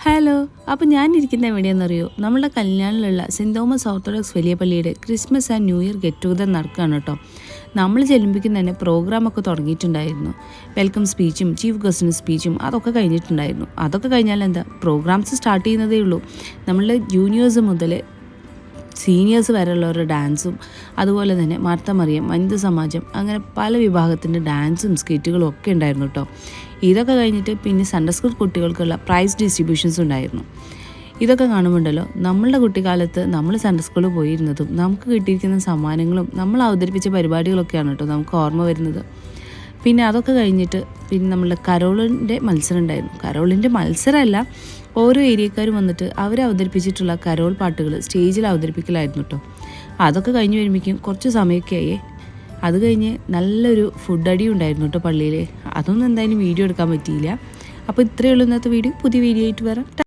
Hello. അപ്പോൾ ഞാനിരിക്കുന്ന എവിടെയെന്നറിയോ? നമ്മുടെ കല്യാണിലുള്ള cent Thomas orthodox വലിയ പള്ളിയുടെ Christmas and new year get together നടക്കുകയാണ് കേട്ടോ. നമ്മൾ ചെല്ലുമ്പോഴേക്കും തന്നെ പ്രോഗ്രാമൊക്കെ തുടങ്ങിയിട്ടുണ്ടായിരുന്നു. വെൽക്കം സ്പീച്ചും ചീഫ് ഗസ്റ്റിന് സ്പീച്ചും അതൊക്കെ കഴിഞ്ഞിട്ടുണ്ടായിരുന്നു. അതൊക്കെ കഴിഞ്ഞാൽ എന്താ, പ്രോഗ്രാംസ് സ്റ്റാർട്ട് ചെയ്യുന്നതേ ഉള്ളൂ. നമ്മളുടെ ജൂനിയേഴ്സ് മുതൽ സീനിയേഴ്സ് വരെയുള്ളവരുടെ ഡാൻസും അതുപോലെ തന്നെ മാർത്ത മറിയം, വനിതാ സമാജം, അങ്ങനെ പല വിഭാഗത്തിൻ്റെ ഡാൻസും സ്കിറ്റുകളും ഒക്കെ ഉണ്ടായിരുന്നു കേട്ടോ. ഇതൊക്കെ കഴിഞ്ഞിട്ട് പിന്നെ സൺഡേ സ്കൂൾ കുട്ടികൾക്കുള്ള പ്രൈസ് ഡിസ്ട്രിബ്യൂഷൻസ് ഉണ്ടായിരുന്നു. ഇതൊക്കെ കാണുമ്പോണ്ടല്ലോ, നമ്മളുടെ കുട്ടിക്കാലത്ത് നമ്മൾ സൺഡേ സ്കൂളിൽ പോയിരുന്നതും നമുക്ക് കിട്ടിയിരിക്കുന്ന സമ്മാനങ്ങളും നമ്മൾ അവതരിപ്പിച്ച പരിപാടികളൊക്കെയാണ് കേട്ടോ നമുക്ക് ഓർമ്മ വരുന്നത്. പിന്നെ അതൊക്കെ കഴിഞ്ഞിട്ട് പിന്നെ നമ്മളുടെ കരോളിൻ്റെ മത്സരം ഉണ്ടായിരുന്നു. കരോളിൻ്റെ മത്സരമല്ല, ഓരോ ഏരിയക്കാരും വന്നിട്ട് അവർ അവതരിപ്പിച്ചിട്ടുള്ള കരോൾ പാട്ടുകൾ സ്റ്റേജിൽ അവതരിപ്പിക്കലായിരുന്നു കേട്ടോ. അതൊക്കെ കഴിഞ്ഞ് വരുമ്പോഴേക്കും കുറച്ച് സമയമൊക്കെ ആയേ. അത് കഴിഞ്ഞ് നല്ലൊരു ഫുഡ് അടി ഉണ്ടായിരുന്നു കേട്ടോ പള്ളിയിൽ. അതൊന്നും എന്തായാലും വീഡിയോ എടുക്കാൻ പറ്റിയില്ല. അപ്പോൾ ഇത്രയേ ഉള്ളൂ ഇന്നത്തെ വീഡിയോ. പുതിയ വീഡിയോ ആയിട്ട് വരാം.